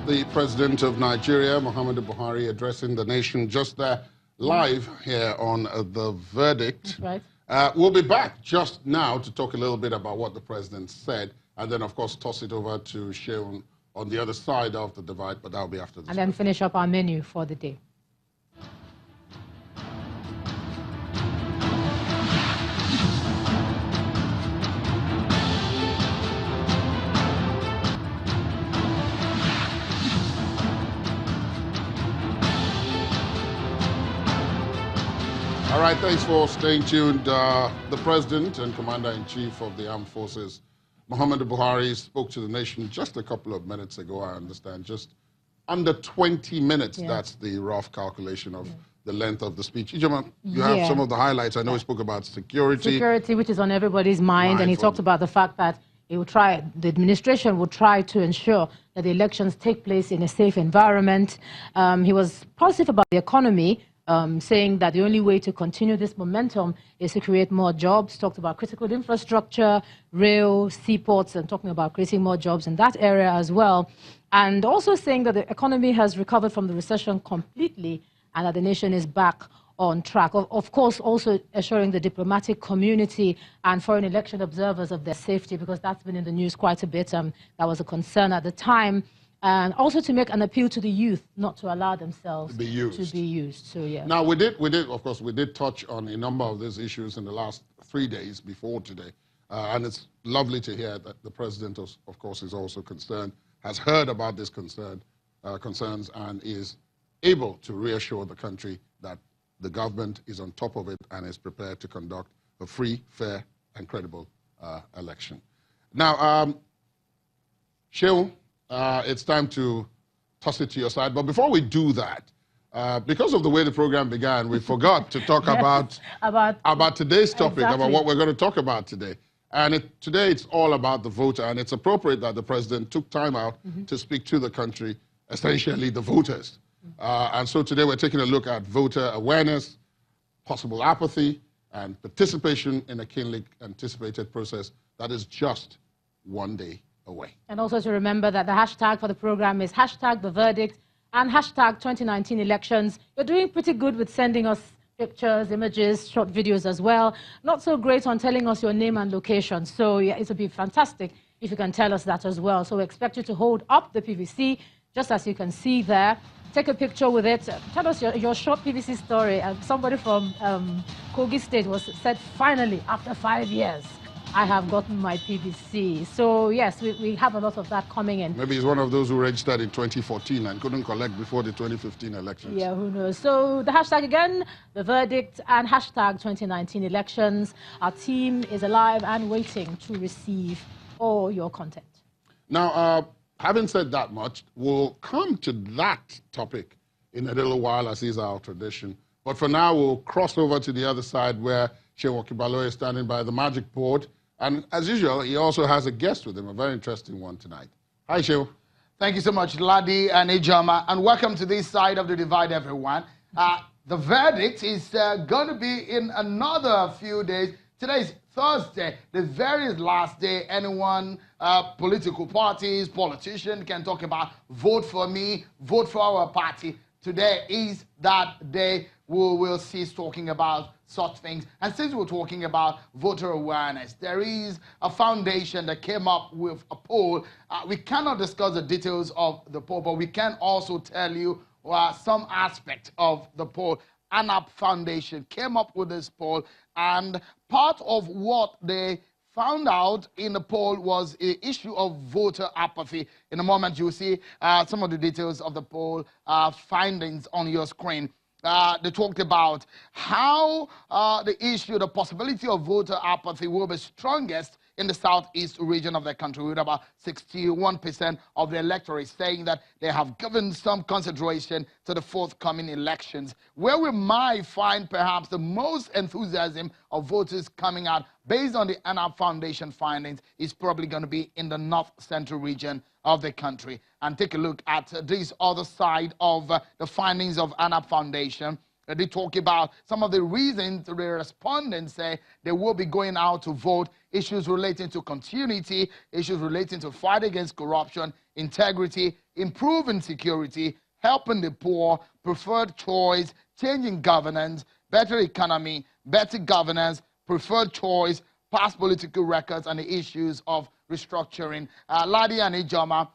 the President of Nigeria, Muhammadu Buhari, addressing the nation just there live here on The Verdict. That's right. We'll be back just now to talk a little bit about what the President said, and then, of course, toss it over to Sheun on the other side of the divide, but that'll be after this. And then finish up our menu for the day. All right, thanks for staying tuned. The President and Commander-in-Chief of the Armed Forces, Muhammadu Buhari, spoke to the nation just a couple of minutes ago, I understand. Just under 20 minutes, That's the rough calculation of the length of the speech. Ijoma, you have some of the highlights. I know he spoke about security. Security, which is on everybody's mind, and he talked about the fact that he will try, the administration will try to ensure that the elections take place in a safe environment. He was positive about the economy, saying that the only way to continue this momentum is to create more jobs. Talked about critical infrastructure, rail, seaports, and talking about creating more jobs in that area as well. And also saying that the economy has recovered from the recession completely and that the nation is back on track. Of course, also assuring the diplomatic community and foreign election observers of their safety, because that's been in the news quite a bit. That was a concern at the time. And also to make an appeal to the youth not to allow themselves to be used. So, yeah. Now, of course, we did touch on a number of these issues in the last 3 days before today. And it's lovely to hear that the President, of course, is also concerned, has heard about these concerns, and is able to reassure the country that the government is on top of it and is prepared to conduct a free, fair, and credible election. Now, Sheun, it's time to toss it to your side. But before we do that, because of the way the program began, we forgot to talk about today's topic, about what we're going to talk about today. And today it's all about the voter, and it's appropriate that the President took time out to speak to the country, essentially the voters. And so today we're taking a look at voter awareness, possible apathy, and participation in a keenly anticipated process that is just one day away. And also to remember that the hashtag for the program is #TheVerdict and #2019 elections. You're doing pretty good with sending us pictures, images, short videos as well. Not so great on telling us your name and location. So yeah, it would be fantastic if you can tell us that as well. So we expect you to hold up the PVC, just as you can see there. Take a picture with it. Tell us your short PVC story. Somebody from Kogi State said, finally, after 5 years, I have gotten my PVC. So yes, we have a lot of that coming in. Maybe he's one of those who registered in 2014 and couldn't collect before the 2015 elections. Yeah, who knows? So the hashtag again, the verdict, and #2019 elections. Our team is alive and waiting to receive all your content. Now, having said that much, we'll come to that topic in a little while, as is our tradition. But for now, we'll cross over to the other side where Sheun Okibalo is standing by the magic board. And as usual, he also has a guest with him, a very interesting one tonight. Hi, Sheun. Thank you so much, Ladi and Ijoma, and welcome to this side of the divide, everyone. The verdict is going to be in another few days. Today is Thursday, the very last day anyone, political parties, politician can talk about vote for me, vote for our party. Today is that day we will cease talking about such things. And since we're talking about voter awareness, there is a foundation that came up with a poll. We cannot discuss the details of the poll, but we can also tell you some aspect of the poll. ANAP Foundation came up with this poll, and part of what they found out in the poll was the issue of voter apathy. In a moment, you'll see some of the details of the poll findings on your screen. They talked about how the possibility of voter apathy will be strongest in the southeast region of the country, with about 61% of the electorate saying that they have given some consideration to the forthcoming elections. Where we might find perhaps the most enthusiasm of voters coming out based on the ANAP Foundation findings is probably going to be in the north central region of the country. And take a look at this other side of the findings of ANAP Foundation. They talk about some of the reasons the respondents say they will be going out to vote, issues relating to continuity, issues relating to fight against corruption, integrity, improving security, helping the poor, preferred choice, changing governance, better economy, better governance, preferred choice, past political records, and the issues of restructuring. Ladi and Ijoma,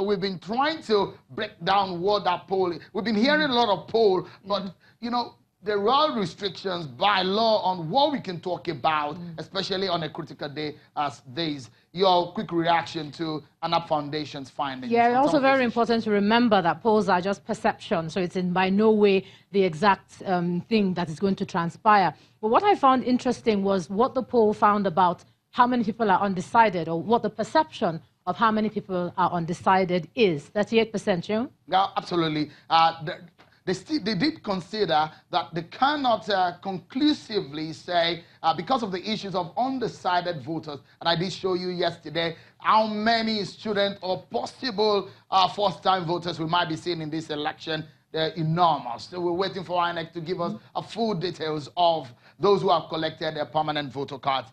we've been trying to break down what that poll is. We've been hearing a lot of poll, but, you know, there are restrictions by law on what we can talk about, especially on a critical day as this. Your quick reaction to ANAP Foundation's findings. Yeah, also very important to remember that polls are just perception, so it's in by no way the exact thing that is going to transpire. But what I found interesting was what the poll found about how many people are undecided, or what the perception of how many people are undecided is. 38%, you? Yeah, absolutely. They did consider that they cannot conclusively say, because of the issues of undecided voters, and I did show you yesterday how many student or possible first-time voters we might be seeing in this election. They're enormous. So we're waiting for INEC to give us full details of those who have collected their permanent voter cards.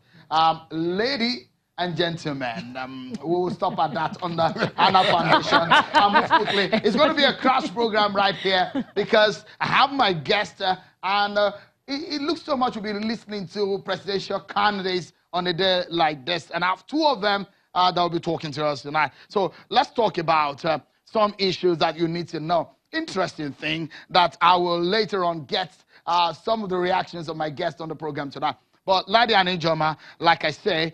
Lady and gentlemen, we will stop at that on the ANAP Foundation. Move quickly. It's going to be a crash program right here because I have my guest, and it looks so much we'll be listening to presidential candidates on a day like this, and I have two of them that will be talking to us tonight. So let's talk about some issues that you need to know. Interesting thing that I will later on get some of the reactions of my guests on the program tonight. But Ladi and Ijoma, like I say,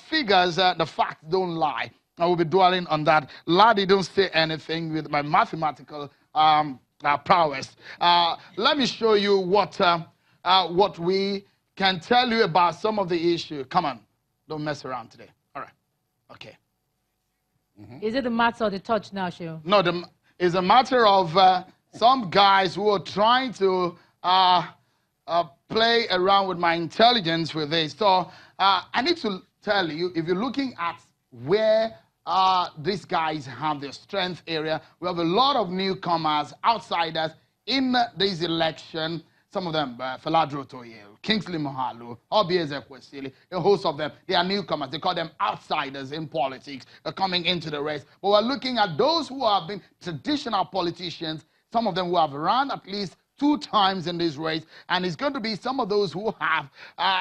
figures, the facts don't lie. I will be dwelling on that. Ladi don't say anything with my mathematical prowess. Let me show you what we can tell you about some of the issue. Come on, don't mess around today. All right, okay. Is it the maths or the touch now, Sheo? No, it's a matter of some guys who are trying to play around with my intelligence with this. So I need to tell you, if you're looking at where these guys have their strength area, we have a lot of newcomers, outsiders in this election. Some of them, Faladro Toye, Kingsley Mohalu, Obi Ezekwesili, a host of them, they are newcomers. They call them outsiders in politics, coming into the race. But we're looking at those who have been traditional politicians, some of them who have run at least 2 times in this race, and it's going to be some of those who have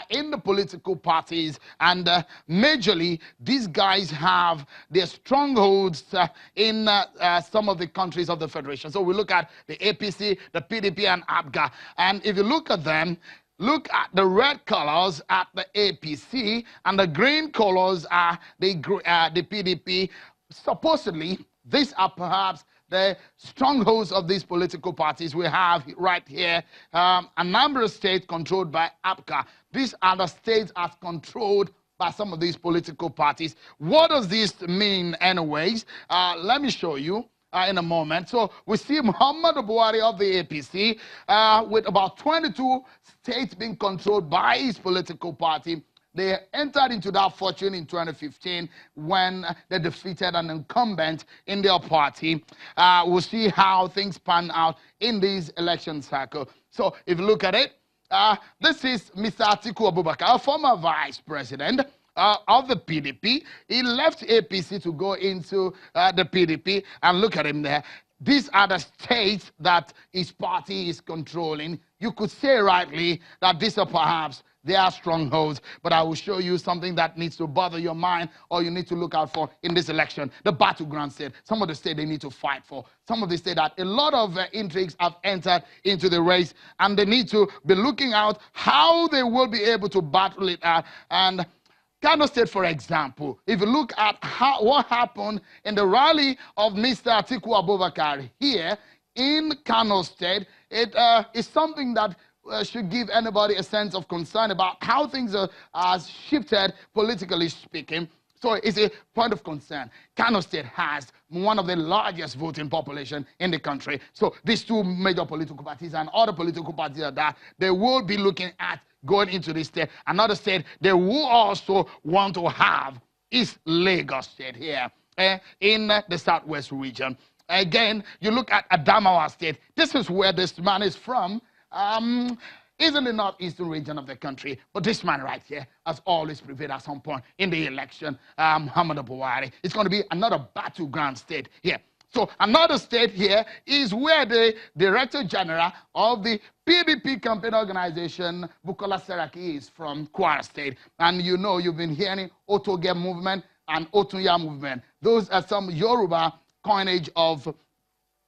in the political parties, and majorly these guys have their strongholds in some of the countries of the Federation. So we look at the APC, the PDP, and APGA, and if you look at them, look at the red colors at the APC, and the green colors are the PDP. Supposedly, these are perhaps the strongholds of these political parties. We have right here a number of states controlled by APGA. These are the states as controlled by some of these political parties. What does this mean anyways? Let me show you in a moment. So we see Muhammad Buhari of the APC with about 22 states being controlled by his political party. They entered into that fortune in 2015 when they defeated an incumbent in their party. We'll see how things pan out in this election cycle. So if you look at it, this is Mr. Atiku Abubakar, a former vice president of the PDP. He left APC to go into the PDP, and look at him there. These are the states that his party is controlling. You could say rightly that these are perhaps their strongholds, but I will show you something that needs to bother your mind, or you need to look out for in this election. The battleground state, some of the states they need to fight for. Some of the states that a lot of intrigues have entered into the race, and they need to be looking out how they will be able to battle it out. And Kano State, for example, if you look at what happened in the rally of Mr. Atiku Abubakar here in Kano State, it is something that should give anybody a sense of concern about how things are shifted, politically speaking. So it's a point of concern. Kano State has one of the largest voting population in the country. So these two major political parties and other political parties are that they will be looking at going into this state. Another state they will also want to have is Lagos State here in the southwest region. Again, you look at Adamawa State. This is where this man is from. is in the northeastern region of the country. But this man right here has always prevailed at some point in the election, Muhammadu Buhari. It's going to be another battleground state here. So another state here is where the Director General of the PDP campaign organization, Bukola Saraki, is from, Kwara State. And you know, you've been hearing Otoge movement and Otunya movement. Those are some Yoruba coinage of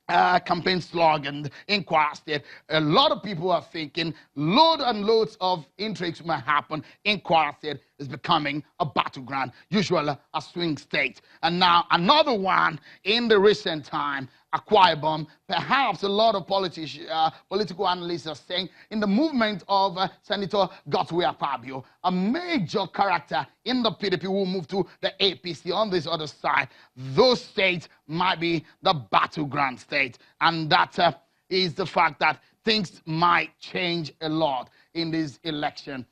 campaign slogan in Kwara State. A lot of people are thinking loads and loads of intrigues may happen in Kwara State. Is becoming a battleground, usually a swing state. And now another one in the recent time, Akwa Ibom. Perhaps a lot of political analysts are saying in the movement of Senator Godswill Akpabio, a major character in the PDP will move to the APC on this other side. Those states might be the battleground state. And that is the fact that things might change a lot in this election.